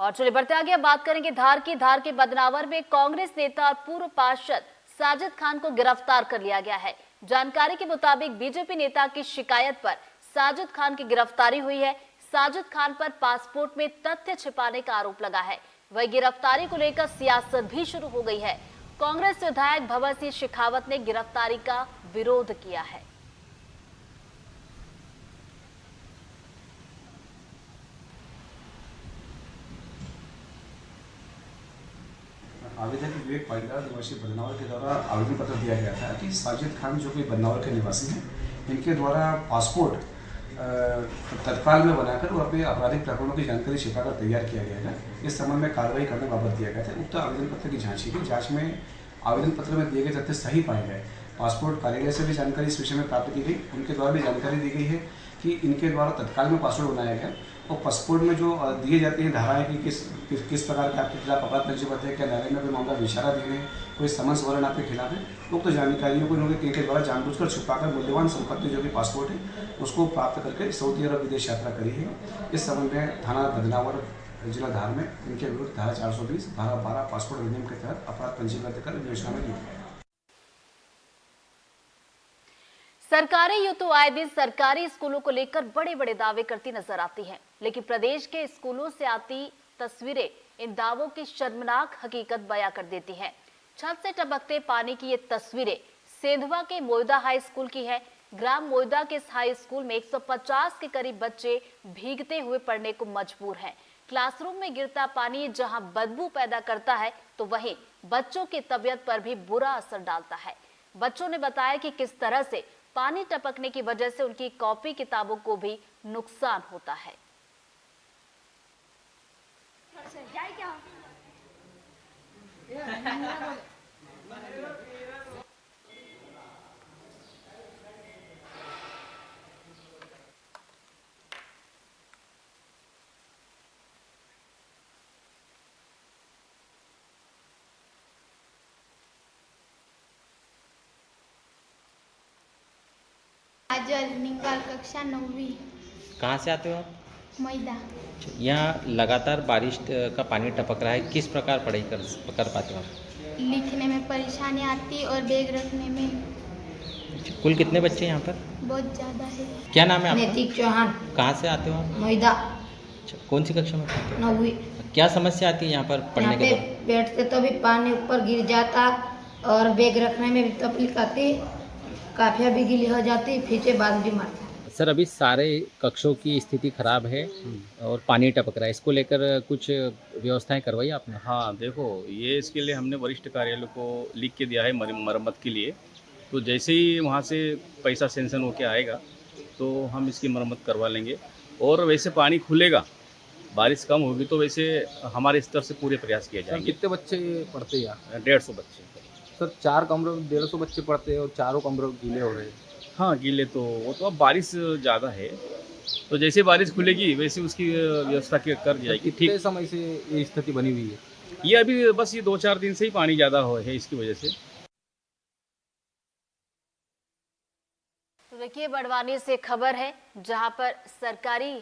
और चलिए बढ़ते आगे, अब बात करेंगे धार के बदनावर में कांग्रेस नेता और पूर्व पार्षद साजिद खान को गिरफ्तार कर लिया गया है। जानकारी के मुताबिक बीजेपी नेता की शिकायत पर साजिद खान की गिरफ्तारी हुई है। साजिद खान पर पासपोर्ट में तथ्य छिपाने का आरोप लगा है। वही गिरफ्तारी को लेकर सियासत भी शुरू हो गई है। कांग्रेस विधायक भवर सिंह शेखावत ने गिरफ्तारी का विरोध किया है। आवेदक विवेक पाटीदार निवासी बदनावर के द्वारा आवेदन पत्र दिया गया था कि साजिद खान जो कि बदनावर के निवासी हैं, इनके द्वारा पासपोर्ट तत्काल में बनाकर और अपने आपराधिक प्रकरणों की जानकारी छिपाकर तैयार किया गया है। इस संबंध में कार्रवाई करने बाबत दिया गया था। उक्त आवेदन पत्र की जांच की गई। जांच में आवेदन पत्र में दिए गए तथ्य सही पाए गए। पासपोर्ट कार्यालय से भी जानकारी इस विषय में प्राप्त की गई। उनके द्वारा भी जानकारी दी गई है कि इनके द्वारा तत्काल में पासपोर्ट बनाया गया और पासपोर्ट में जो दिए जाती हैं धाराएं कि किस प्रकार के आपके खिलाफ अपराध पंजीबद्ध है, क्या न्यायालय में कोई मामला विचारा देने, कोई समन्स वगैरह आपके खिलाफ है, तो जानकारियों को इनके द्वारा जानबूझकर छुपाकर मूल्यवान संपत्ति जो कि पासपोर्ट है उसको प्राप्त करके सऊदी अरब विदेश यात्रा करी है। इस संबंध में थाना बदनावर जिला धार में इनके विरुद्ध धारा 420 धारा 12 पासपोर्ट अधिनियम के तहत अपराध पंजीबद्ध कर योजना में लिया गया। सरकारें यूं तो आए दिन सरकारी स्कूलों को लेकर बड़े बड़े दावे करती नजर आती हैं, लेकिन प्रदेश के स्कूलों से आती तस्वीरें इन दावों की शर्मनाक हकीकत बयां कर देती हैं। छत से टपकते पानी की ये तस्वीरें सेंधवा के मोयदा हाई स्कूल की है। ग्राम मोयदा के इस हाई स्कूल में 150 के करीब बच्चे भीगते हुए पढ़ने को मजबूर हैं। क्लासरूम में गिरता पानी जहां बदबू पैदा करता है, तो वहीं बच्चों की तबीयत पर भी बुरा असर डालता है। बच्चों ने बताया कि किस तरह से पानी टपकने की वजह से उनकी कॉपी किताबों को भी नुकसान होता है। काजल निकाल कक्षा 9वीं। कहाँ से आते हो आप? मैदा। यहाँ लगातार बारिश का पानी टपक रहा है, किस प्रकार पढ़ाई कर पाते हो आप? लिखने में परेशानी आती और बैग रखने में। कुल कितने बच्चे हैं यहाँ पर? बहुत ज़्यादा है। क्या नाम है आपका? नैतिक चौहान। कहाँ से आते हो आप? मैदा। कौन सी कक्षा में पढ़ते हो? 9वीं। क्या समस्या आती है यहाँ पर पढ़ने के दौरान? बैठते तो भी पानी ऊपर गिर जाता और बैग रखने में भी तकलीफ आती, काफिया भी गीली हो जाती, पीछे बाद भी मारता। सर, अभी सारे कक्षों की स्थिति खराब है और पानी टपक रहा है, इसको लेकर कुछ व्यवस्थाएं करवाई आपने? हाँ, देखो, ये इसके लिए हमने वरिष्ठ कार्यालय को लिख के दिया है मरम्मत के लिए। तो जैसे ही वहाँ से पैसा सेंक्शन होके आएगा तो हम इसकी मरम्मत करवा लेंगे। और वैसे पानी खुलेगा, बारिश कम होगी तो वैसे हमारे स्तर से पूरे प्रयास किए जाएंगे। कितने बच्चे पढ़ते हैं यहाँ? 150 बच्चे। सर, 4 कमरों में 150 बच्चे पढ़ते हैं और चारों कमरों गीले हो रहे हैं। हाँ, गीले तो वो तो अब बारिश ज़्यादा है, तो जैसे बारिश खुलेगी वैसे उसकी व्यवस्था कर दी जाएगी। कितने समय से ये स्थिति बनी हुई है? ये अभी बस ये 2-4 दिन से ही पानी ज़्यादा है इसकी वजह से। तो देखिए, बड़वानी से खबर है जहां पर सरकारी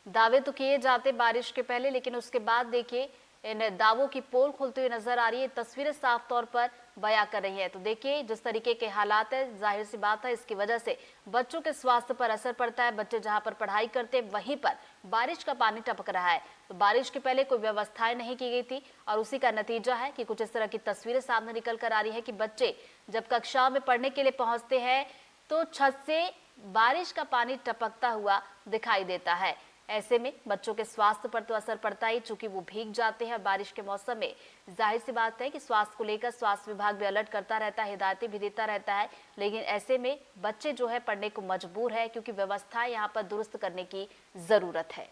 दावे तो किए जाते बारिश के पहले, लेकिन उसके बाद देखिए इन दावों की पोल खुलती हुई नजर आ रही है। तस्वीरें साफ तौर पर बयां कर रही है। तो देखिए जिस तरीके के हालात है, जाहिर सी बात है इसकी वजह से बच्चों के स्वास्थ्य पर असर पड़ता है। बच्चे जहां पर पढ़ाई करते हैं वहीं पर बारिश का पानी टपक रहा है। तो बारिश के पहले कोई व्यवस्थाएं नहीं की गई थी और उसी का नतीजा है कि कुछ इस तरह की तस्वीरें सामने निकल कर आ रही है कि बच्चे जब कक्षा में पढ़ने के लिए पहुंचते हैं तो छत से बारिश का पानी टपकता हुआ दिखाई देता है। ऐसे में बच्चों के स्वास्थ्य पर तो असर पड़ता ही, चूंकि वो भीग जाते हैं। बारिश के मौसम में जाहिर सी बात है कि स्वास्थ्य को लेकर स्वास्थ्य विभाग भी अलर्ट करता रहता है, हिदायतें भी देता रहता है, लेकिन ऐसे में बच्चे जो है पढ़ने को मजबूर है क्योंकि व्यवस्थाएं यहाँ पर दुरुस्त करने की जरूरत है।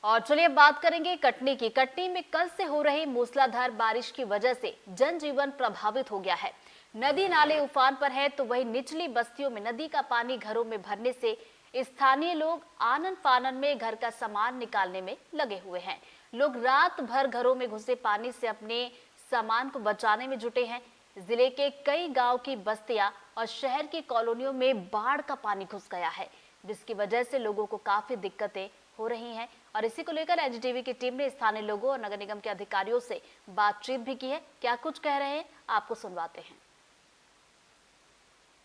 और चलिए बात करेंगे कटनी की। कटनी में कल से हो रही मूसलाधार बारिश की वजह से जनजीवन प्रभावित हो गया है। नदी नाले उफान पर है, तो वहीं निचली बस्तियों में नदी का पानी घरों में भरने से स्थानीय लोग आनन फानन में घर का सामान निकालने में लगे हुए हैं। लोग रात भर घरों में घुसे पानी से अपने सामान को बचाने में जुटे हैं। जिले के कई गांव की बस्तियां और शहर की कॉलोनियों में बाढ़ का पानी घुस गया है, जिसकी वजह से लोगों को काफी दिक्कतें हो रही हैं। और इसी को लेकर एनडीटीवी की टीम ने स्थानीय लोगों और नगर निगम के अधिकारियों से बातचीत भी की है। क्या कुछ कह रहे हैं आपको सुनवाते हैं।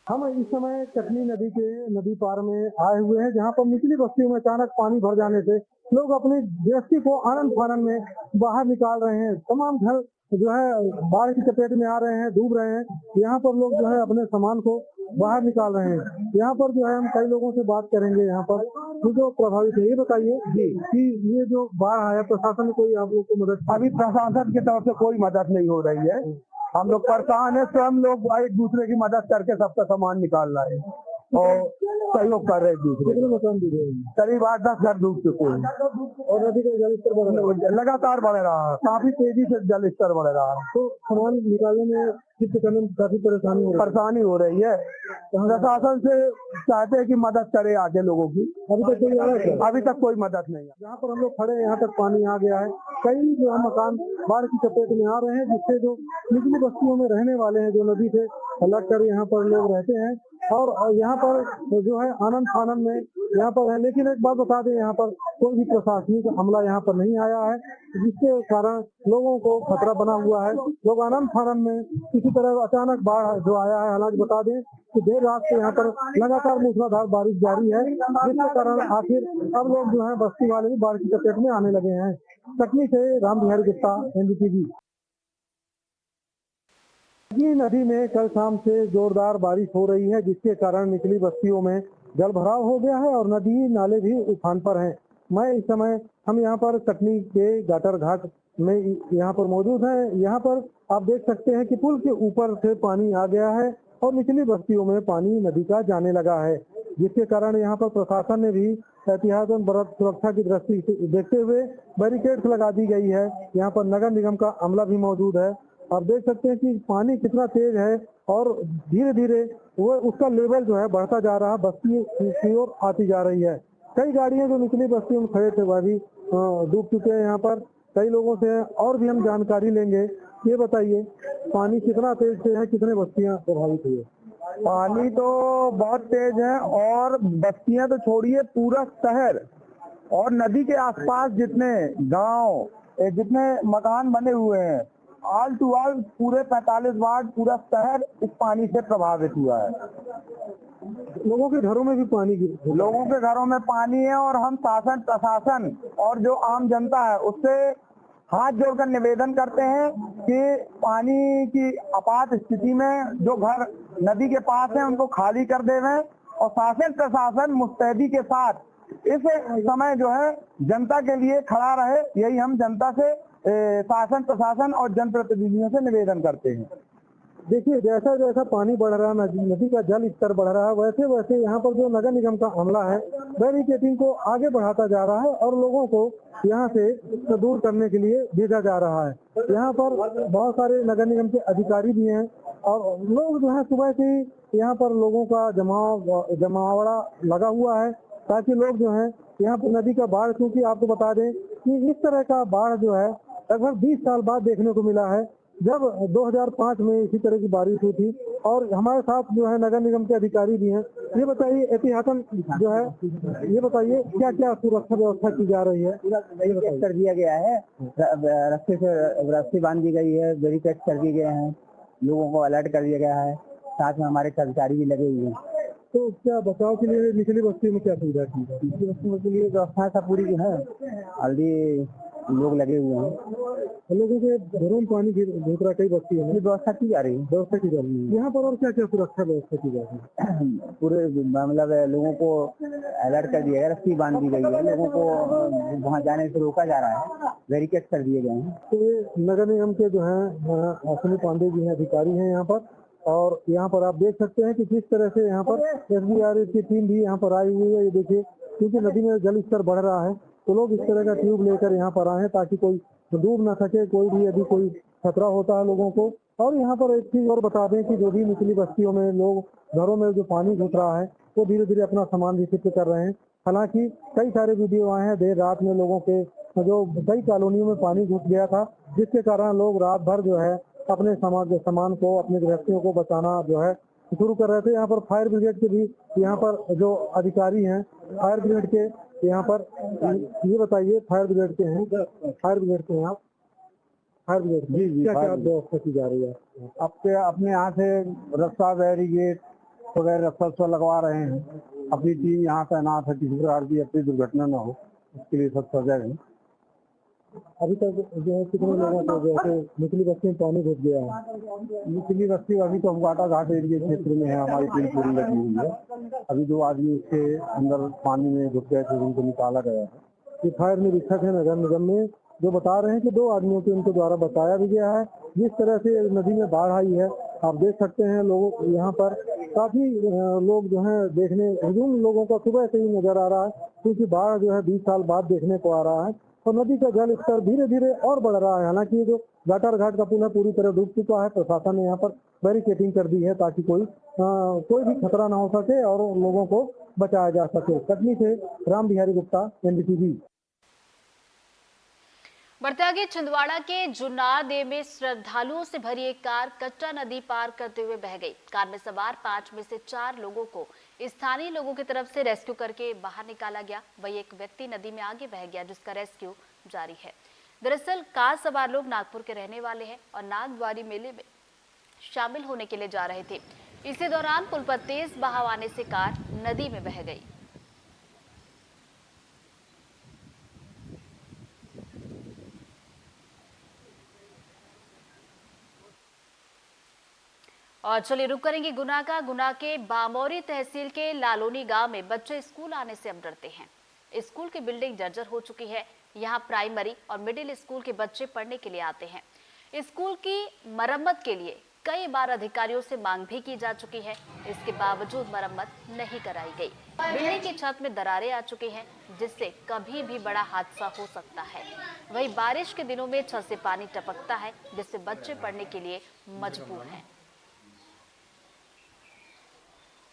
हम इस समय कटनी नदी के नदी पार में आए हुए हैं, जहां पर निचली बस्तियों में अचानक पानी भर जाने से लोग अपनी गृहस्थी को आनंद फानन में बाहर निकाल रहे हैं। तमाम घर जो है बाढ़ की चपेट में आ रहे हैं, डूब रहे हैं। यहाँ पर लोग जो है अपने सामान को बाहर निकाल रहे हैं। यहाँ पर जो है हम कई लोगों से बात करेंगे यहाँ पर जो प्रभावित है। ये बताइए कि ये जो बाढ़ आया, प्रशासन ने कोई आप लोग को मदद? अभी प्रशासन की तरफ से कोई मदद नहीं हो रही है। हम लोग परेशान है, स्वयं लोग एक दूसरे की मदद करके सबका सामान निकाल रहे हैं और सहयोग कर रहे हैं। दूसरे मकान दी गई करीब 8-10 घर डूब चुके हैं और नदी का जलस्तर लगातार बढ़ रहा है, काफी तेजी से जल स्तर बढ़ रहा है। तो सामान निकालने में करने में काफी परेशानी हो रही है। प्रशासन से चाहते हैं कि मदद करे आगे लोगों की। अभी तक कोई मदद नहीं है। यहाँ पर हम लोग खड़े हैं, यहाँ तक पानी आ गया है। कई जो है मकान बाढ़ की चपेट में आ रहे हैं, जिससे जो निचली बस्तियों में रहने वाले हैं, जो नदी से अलग कर यहाँ पर लोग रहते हैं और यहाँ पर जो है आनंद फानन में यहाँ पर है। लेकिन एक बात बता दें, यहाँ पर कोई भी प्रशासनिक हमला यहाँ पर नहीं आया है, जिसके कारण लोगों को खतरा बना हुआ है। लोग आनंद फानन में किसी तरह अचानक बाढ़ जो आया है। हालांकि बता दें कि देर रात से यहाँ पर लगातार मूसलाधार बारिश जारी है, जिसके कारण आखिर अब लोग जो है बस्ती वाले भी बाढ़ की चपेट में आने लगे हैं। कटनी से राम बिहारी गुप्ता, एनडीटीवी। नदी में कल शाम से जोरदार बारिश हो रही है, जिसके कारण निचली बस्तियों में जल भराव हो गया है और नदी नाले भी उफान पर हैं। मैं इस समय हम यहाँ पर कटनी के गाटर घाट में यहाँ पर मौजूद हैं। यहाँ पर आप देख सकते हैं कि पुल के ऊपर से पानी आ गया है और निचली बस्तियों में पानी नदी का जाने लगा है, जिसके कारण यहाँ पर प्रशासन ने भी एहतियातन बरत सुरक्षा की दृष्टि देखते हुए बैरिकेड्स लगा दी गई है। यहाँ पर नगर निगम का अमला भी मौजूद है। आप देख सकते हैं कि पानी कितना तेज है और धीरे धीरे वो उसका लेवल जो है बढ़ता जा रहा है, बस्ती की ओर आती जा रही है। कई गाड़ियां जो निचली बस्तियों में खड़े थे वह भी डूब चुके हैं। यहाँ पर कई लोगों से और भी हम जानकारी लेंगे। ये बताइए पानी कितना तेज से है, कितने बस्तियां प्रभावित हुई? पानी तो बहुत तेज है और बस्तियां तो छोड़िए, पूरा शहर और नदी के आसपास जितने गांव, जितने मकान बने हुए हैं, ऑल टू ऑल पूरे 45 वार्ड पूरा शहर इस पानी से प्रभावित हुआ है। लोगों के घरों में भी पानी लोगों के घरों में पानी है और हम शासन प्रशासन और जो आम जनता है उससे हाथ जोड़कर निवेदन करते हैं कि पानी की आपात स्थिति में जो घर नदी के पास है उनको खाली कर देवें और शासन प्रशासन मुस्तैदी के साथ इस समय जो है जनता के लिए खड़ा रहे। यही हम जनता से, शासन प्रशासन और जनप्रतिनिधियों से निवेदन करते हैं। देखिए, जैसा जैसा पानी बढ़ रहा है, नदी का जल स्तर बढ़ रहा है, वैसे वैसे यहाँ पर जो नगर निगम का अमला है बैरिकेडिंग को आगे बढ़ाता जा रहा है और लोगों को यहाँ से दूर करने के लिए भेजा जा रहा है। यहाँ पर बहुत सारे नगर निगम के अधिकारी भी हैं और लोग जो है सुबह से ही यहाँ पर लोगों का जमावड़ा लगा हुआ है, ताकि लोग जो है यहाँ पर नदी का बाढ़, क्योंकि आपको बता दें कि इस तरह का बाढ़ जो है लगभग 20 साल बाद देखने को मिला है, जब 2005 में इसी तरह की बारिश हुई थी। और हमारे साथ जो है नगर निगम के अधिकारी भी हैं। ये बताइए एहतियातन जो है, ये बताइए क्या क्या सुरक्षा व्यवस्था की जा रही है? कर दिया गया है, रस्सी बांध दी गई है, बैरिकेड कर दिए गए हैं, लोगों को अलर्ट कर दिया गया है, साथ में हमारे कर्मचारी भी लगे हुए हैं। तो क्या बचाव के लिए निचली बस्ती में क्या सुविधा की है? निचली बस्तियों के लिए व्यवस्था सब पूरी है, ऑलरेडी लोग लगे हुए हैं। लोगों के घरों में पानी घुस रहा, कई बस्ती है, व्यवस्था की जा रही है। व्यवस्था की जा रही है यहाँ पर। और क्या क्या सुरक्षा व्यवस्था की जा रही है? पूरे मतलब लोगों को अलर्ट कर दिया गया, रस्सी बांध दी गई है, लोगों को वहाँ जाने से रोका जा रहा है, बैरिकेड कर दिए गए हैं। तो ये नगर निगम के जो है अश्विनी पांडे जी हैं, अधिकारी हैं यहाँ पर, और यहाँ पर आप देख सकते हैं कि किस तरह से यहाँ पर SDRF की टीम भी यहाँ पर आई हुई है। ये देखिए, क्योंकि नदी में जल स्तर बढ़ रहा है तो लोग इस तरह का ट्यूब लेकर यहाँ पर आए हैं ताकि कोई डूब ना सके, कोई भी यदि कोई खतरा होता है लोगों को। और यहाँ पर एक चीज और बता दें कि जो भी निचली बस्तियों में लोग घरों में जो पानी घुस रहा है वो धीरे धीरे अपना सामान भी शिफ्ट कर रहे हैं। हालांकि कई सारे वीडियो आए हैं, देर रात में लोगों के जो कई कॉलोनियों में पानी घुस गया था, जिसके कारण लोग रात भर जो है अपने सामान को, अपने गृहस्थियों को बचाना जो है शुरू कर रहे थे। यहाँ पर फायर ब्रिगेड के भी यहाँ पर जो अधिकारी हैं फायर ब्रिगेड के यहाँ पर, ये बताइए फायर ब्रिगेड के हैं, फायर ब्रिगेड के हैं आप? फायर ब्रिगेड जी क्या क्या व्यवस्था की जा रही है? अपने यहाँ से रस्ता बैरिकेड वगैरह रस्ता लगवा रहे हैं। अपनी टीम यहाँ तैनात है, किसी प्रकार की अपनी दुर्घटना न हो, उसके लिए सब सजग है। अभी तक जो है कितने लोगों को जैसे निचली बस्ती में पानी घुस गया है? निचली बस्ती अभी तो हमवाटा घाट एरिया क्षेत्र में है, हमारी टीम पूरी लगी हुई है। अभी 2 आदमी उसके अंदर पानी में घुस गए थे, उनको निकाला गया है। ये फायर निरीक्षक है नगर निगम में, जो बता रहे हैं कि 2 आदमियों को उनके द्वारा बताया भी गया है। जिस तरह से नदी में बाढ़ आई है आप देख सकते हैं, लोगों यहाँ पर काफी लोग जो है देखने, हुजूम लोगों का सुबह से ही नजर आ रहा है, क्योंकि बाढ़ जो है 20 साल बाद देखने को आ रहा है और नदी का जल स्तर धीरे धीरे और बढ़ रहा है। हालांकि जो घाटर घाट का पुल है पूरी तरह डूब चुका है। प्रशासन ने यहाँ पर बैरिकेडिंग कर दी है ताकि कोई भी खतरा न हो सके और लोगों को बचाया जा सके। कटनी से राम बिहारी गुप्ता, एनडीटीवी। बढ़ते आगे, छिंदवाड़ा के जुन्नारदेव में श्रद्धालुओं से भरी एक कार कच्चा नदी पार करते हुए बह गई। कार में सवार 5 में से 4 लोगों को स्थानीय लोगों की तरफ से रेस्क्यू करके बाहर निकाला गया। वही एक व्यक्ति नदी में आगे बह गया, जिसका रेस्क्यू जारी है। दरअसल कार सवार लोग नागपुर के रहने वाले हैं और नागद्वारी मेले में शामिल होने के लिए जा रहे थे। इसी दौरान पुल पर तेज बहाव आने से कार नदी में बह गई। और चलिए रुक करेंगे गुना का। गुना के बामौरी तहसील के लालोनी गांव में बच्चे स्कूल आने से अब डरते हैं। स्कूल की बिल्डिंग जर्जर हो चुकी है। यहां प्राइमरी और मिडिल स्कूल के बच्चे पढ़ने के लिए आते हैं। स्कूल की मरम्मत के लिए कई बार अधिकारियों से मांग भी की जा चुकी है, इसके बावजूद मरम्मत नहीं कराई गई। बिल्डिंग की छत में दरारें आ चुकी हैं, जिससे कभी भी बड़ा हादसा हो सकता है। वहीं बारिश के दिनों में छत से पानी टपकता है, जिससे बच्चे पढ़ने के लिए मजबूर हैं।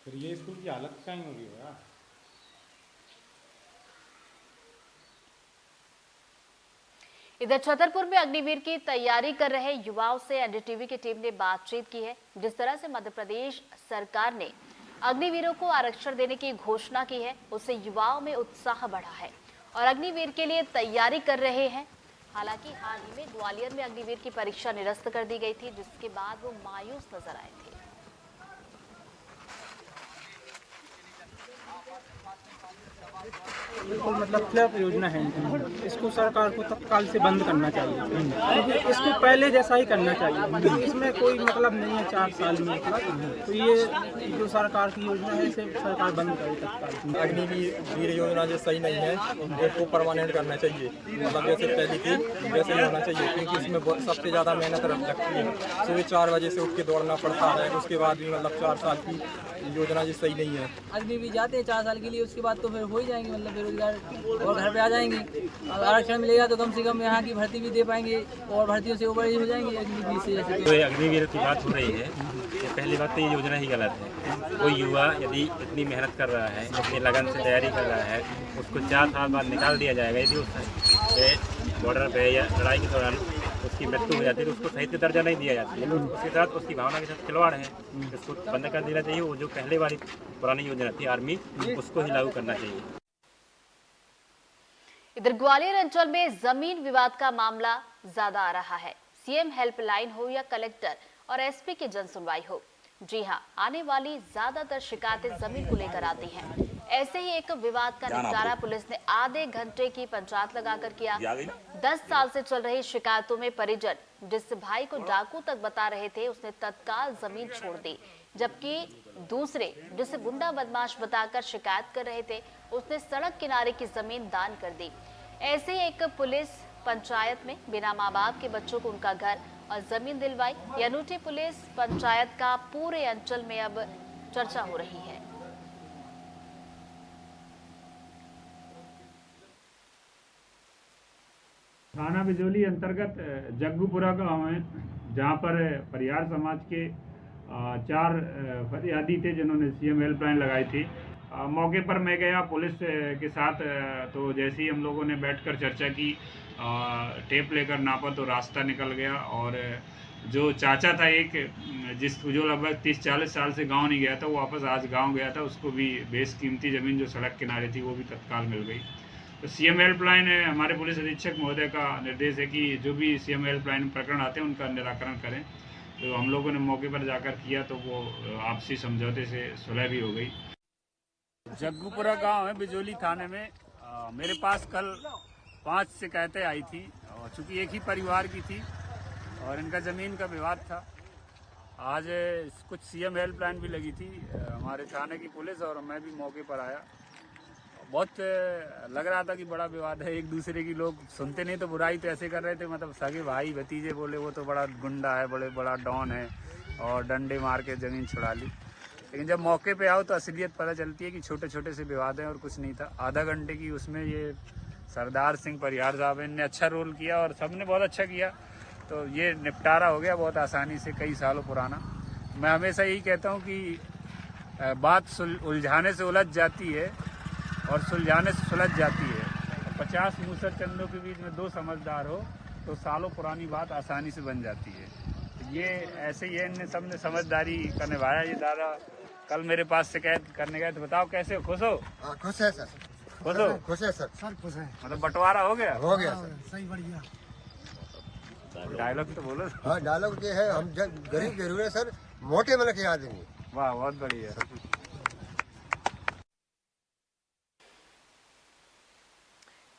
फिर ये स्कूल की हालत क्या ही होगी यार। इधर छतरपुर में अग्निवीर की तैयारी कर रहे युवाओं से एनडीटीवी की टीम ने बातचीत की है। जिस तरह से मध्य प्रदेश सरकार ने अग्निवीरों को आरक्षण देने की घोषणा की है, उससे युवाओं में उत्साह बढ़ा है और अग्निवीर के लिए तैयारी कर रहे हैं। हालांकि हाल ही में ग्वालियर में अग्निवीर की परीक्षा निरस्त कर दी गई थी, जिसके बाद वो मायूस नजर आए थे। बिल्कुल मतलब फ्लैप योजना है, इसको सरकार को तत्काल से बंद करना चाहिए। इसको पहले जैसा ही करना चाहिए, इसमें कोई मतलब नहीं है 4 साल में मतलब। तो ये जो सरकार की योजना है इसे सरकार बंद करे तत्काल। अग्निवीर योजना जो सही नहीं है, इसको परमानेंट करना चाहिए। मतलब जैसे पहले थी वैसे ही होना चाहिए, क्योंकि इसमें सबसे ज़्यादा मेहनत लगती है। सुबह 4 बजे से उठ के दौड़ना पड़ता है, उसके बाद भी मतलब 4 साल की योजना जो सही नहीं है। अग्निवीर जाते हैं 4 साल के लिए, उसके बाद तो फिर हो ही जाएंगे मतलब बेरोजगार और घर पे आ जाएंगे। आरक्षण मिलेगा तो कम से कम यहाँ की भर्ती भी दे पाएंगे और भर्तियों से ऊपर ही हो जाएंगे अग्निवीर से। जैसे अग्निवीर की बात हो रही है, पहली बात तो ये योजना ही गलत है। कोई युवा यदि इतनी मेहनत कर रहा है, इतनी लगन से तैयारी कर रहा है, उसको 4 साल बाद निकाल दिया जाएगा। यदि उस बॉर्डर पे या लड़ाई के दौरान उसकी मृत्यु हो जाती है तो उसको शहीद का दर्जा नहीं दिया जाता है। उसके साथ उसकी भावना के साथ खिलवाड़ है, इसको बंद कर देना चाहिए। वो जो पहले वाली पुरानी योजना थी आर्मी, उसको ही लागू करना चाहिए। इधर ग्वालियर अंचल में जमीन विवाद का मामला ज्यादा आ रहा है। सीएम हेल्पलाइन हो या कलेक्टर और एसपी की जन सुनवाई हो, जी हां, आने वाली ज्यादातर शिकायतें जमीन को लेकर आती हैं। ऐसे ही एक विवाद का निपटारा पुलिस ने आधे घंटे की पंचायत लगाकर किया। 10 साल से चल रही शिकायतों में परिजन जिस भाई को डाकू तक बता रहे थे, उसने तत्काल जमीन छोड़ दी, जबकि दूसरे जिसे गुंडा बदमाश बताकर शिकायत कर रहे थे, उसने सड़क किनारे की जमीन दान कर दी। ऐसे ही एक पुलिस पंचायत में बिना माँ बाप के बच्चों को उनका घर और जमीन दिलवाई। ये अनूठी पुलिस पंचायत का पूरे अंचल में अब चर्चा हो रही है। थाना बिजौली अंतर्गत जग्गूपुरा गांव है, जहां पर परिहार समाज के 4 फरियादी थे जिन्होंने सीएम हेल्पलाइन लगाई थी। मौके पर मैं गया पुलिस के साथ, तो जैसे ही हम लोगों ने बैठकर चर्चा की, टेप लेकर नापा तो रास्ता निकल गया और जो चाचा था एक जो लगभग 30-40 साल से गांव नहीं गया था, वो वापस आज गांव गया था, उसको भी बेशकीमती ज़मीन जो सड़क किनारे थी वो भी तत्काल मिल गई। तो सीएम हेल्पलाइन हमारे पुलिस अधीक्षक महोदय का निर्देश है कि जो भी सीएम हेल्पलाइन प्रकरण आते हैं उनका निराकरण करें। तो हम लोगों ने मौके पर जाकर किया तो वो आपसी समझौते से सुलह भी हो गई। जग्गूपुरा गांव है बिजोली थाने में। मेरे पास कल 5 शिकायतें आई थी और चूँकि एक ही परिवार की थी और इनका ज़मीन का विवाद था। आज कुछ सीएम हेल्पलाइन भी लगी थी, हमारे थाने की पुलिस और मैं भी मौके पर आया। बहुत लग रहा था कि बड़ा विवाद है, एक दूसरे की लोग सुनते नहीं तो बुराई तो ऐसे कर रहे थे, मतलब सगे भाई भतीजे बोले वो तो बड़ा गुंडा है, बड़ा डॉन है और डंडे मार के ज़मीन छुड़ा ली। लेकिन जब मौके पे आओ तो असलियत पता चलती है कि छोटे छोटे से विवाद हैं और कुछ नहीं था। आधा घंटे की उसमें ये सरदार सिंह परिहार साहब ने अच्छा रोल किया और सबने बहुत अच्छा किया, तो ये निपटारा हो गया बहुत आसानी से, कई सालों पुराना। मैं हमेशा यही कहता हूँ कि बात उलझाने से उलझ जाती है और सुलझाने से सुलझ जाती है। 50 मूसर चंदों के बीच में 2 समझदार हो तो सालों पुरानी बात आसानी से बन जाती है। तो ये ऐसे ही इन सब ने समझदारी का निभाया। ये दादा कल मेरे पास शिकायत करने गए तो बताओ कैसे हो, खुश हो? हाँ खुश है सर। खुश हो? खुश है सर। सर खुश है। मतलब बंटवारा हो गया? हो गया सर। सही बढ़िया। डायलॉग तो बोलो। हाँ डायलॉग ये है, हम गरीब जरूर है सर, मोटे मन के आदमी। वाह बहुत बढ़िया।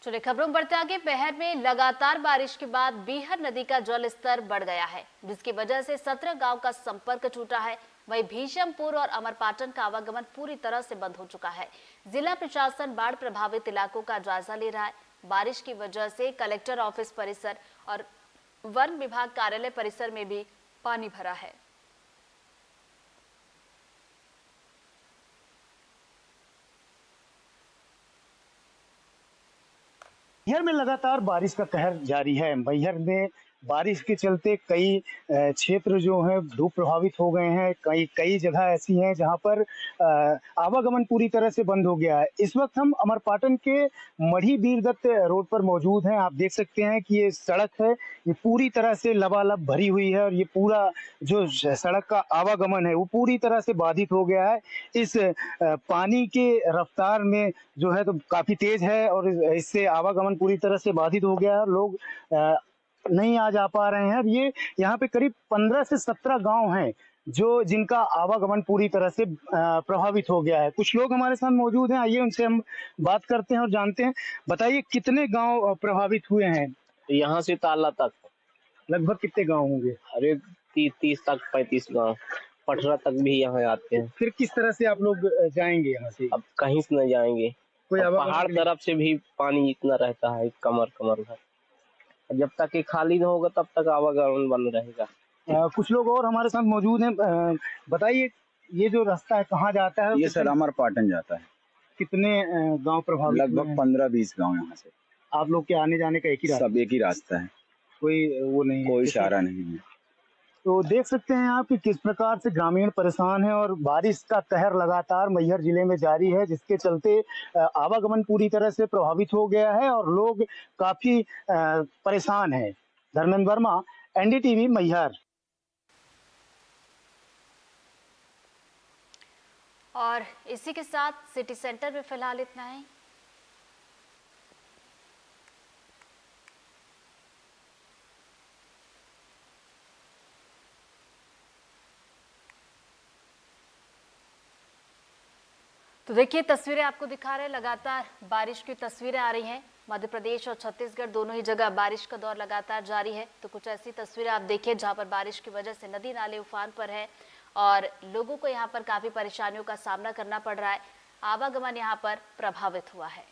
चलिए खबरों बढ़ते आगे। बहर में लगातार बारिश के बाद बीहर नदी का जल स्तर बढ़ गया है, जिसकी वजह से 17 गांव का संपर्क टूटा है। वहीं भीषमपुर और अमरपाटन का आवागमन पूरी तरह से बंद हो चुका है। जिला प्रशासन बाढ़ प्रभावित इलाकों का जायजा ले रहा है। बारिश की वजह से कलेक्टर ऑफिस परिसर और वन विभाग कार्यालय परिसर में भी पानी भरा है। मैहर में लगातार बारिश का कहर जारी है। मैहर में बारिश के चलते कई क्षेत्र जो हैं धूप प्रभावित हो गए हैं। कई जगह ऐसी हैं जहां पर आवागमन पूरी तरह से बंद हो गया है। इस वक्त हम अमरपाटन के मढ़ी वीरदत्त रोड पर मौजूद हैं। आप देख सकते हैं कि ये सड़क है, ये पूरी तरह से लबालब भरी हुई है और ये पूरा जो सड़क का आवागमन है वो पूरी तरह से बाधित हो गया है। इस पानी के रफ्तार में जो है तो काफी तेज है और इससे आवागमन पूरी तरह से बाधित हो गया है। लोग नहीं आ जा पा रहे हैं। ये यहाँ पे करीब 15 से 17 गांव हैं जिनका आवागमन पूरी तरह से प्रभावित हो गया है। कुछ लोग हमारे साथ मौजूद हैं, आइए उनसे हम बात करते हैं और जानते हैं। बताइए कितने गांव प्रभावित हुए हैं? यहाँ से ताला तक लगभग कितने गांव होंगे? अरे 30 तक 35 गाँव, पटरा तक भी यहाँ आते हैं। फिर किस तरह से आप लोग जाएंगे यहाँ से? अब कहीं से नहीं जाएंगे, कोई पहाड़ तरफ से भी पानी इतना रहता है, कमर भर। जब तक ये खाली नहीं होगा तब तक आवागमन बंद रहेगा। कुछ लोग और हमारे साथ मौजूद हैं। बताइए ये जो रास्ता है कहाँ जाता है? ये सर अमरपाटन जाता है। कितने गांव प्रभावित? लगभग 15-20 गांव यहाँ से। आप लोग के आने जाने का एक ही रास्ता? सब एक ही रास्ता है, कोई वो नहीं, कोई इशारा नहीं है। तो देख सकते हैं आप कि किस प्रकार से ग्रामीण परेशान है और बारिश का कहर लगातार मैहर जिले में जारी है, जिसके चलते आवागमन पूरी तरह से प्रभावित हो गया है और लोग काफी परेशान हैं। धर्मेंद्र वर्मा, एनडीटीवी मैहर। और इसी के साथ सिटी सेंटर में फिलहाल इतना ही। तो देखिए तस्वीरें आपको दिखा रहे हैं, लगातार बारिश की तस्वीरें आ रही हैं। मध्य प्रदेश और छत्तीसगढ़ दोनों ही जगह बारिश का दौर लगातार जारी है। तो कुछ ऐसी तस्वीरें आप देखिए जहां पर बारिश की वजह से नदी नाले उफान पर है और लोगों को यहां पर काफी परेशानियों का सामना करना पड़ रहा है। आवागमन यहां पर प्रभावित हुआ है।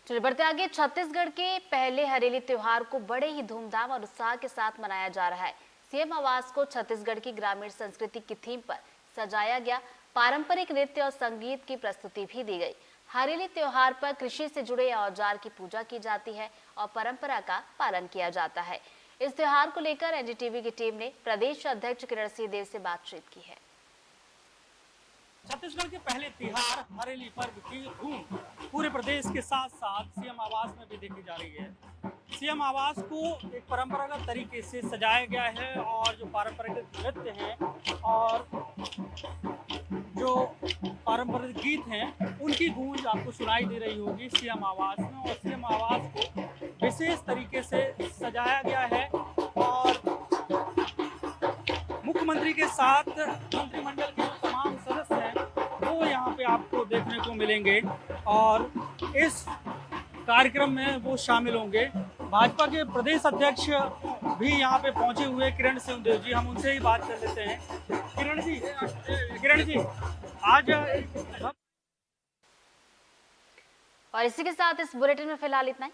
चलिए बढ़ते आगे। छत्तीसगढ़ के पहले हरेली त्योहार को बड़े ही धूमधाम और उत्साह के साथ मनाया जा रहा है। सीएम आवास को छत्तीसगढ़ की ग्रामीण संस्कृति की थीम पर सजाया गया। पारंपरिक नृत्य और संगीत की प्रस्तुति भी दी गई। हरेली त्योहार पर कृषि से जुड़े औजार की पूजा की जाती है और परंपरा का पालन किया जाता है। इस त्योहार को लेकर एनडीटीवी की टीम ने प्रदेश अध्यक्ष किरण सिंह देव से बातचीत की है। छत्तीसगढ़ के पहले तिहार हरेली पर्व की धूम पूरे प्रदेश के साथ साथ सीएम आवास में भी देखी जा रही है। सीएम आवास को एक परंपरागत तरीके से सजाया गया है और जो पारंपरिक नृत्य हैं और जो पारंपरिक गीत हैं उनकी गूंज आपको सुनाई दे रही होगी सीएम आवास में। और सीएम आवास को विशेष तरीके से सजाया गया है और मुख्यमंत्री के साथ मंत्रिमंडल के जो तमाम सदस्य हैं वो यहाँ पे आपको देखने को मिलेंगे और इस कार्यक्रम में वो शामिल होंगे। भाजपा के प्रदेश अध्यक्ष भी यहाँ पे पहुंचे हुए किरण सिंहदेव जी, हम उनसे ही बात कर लेते हैं। किरण जी आज और इसी के साथ इस बुलेटिन में फिलहाल इतना ही।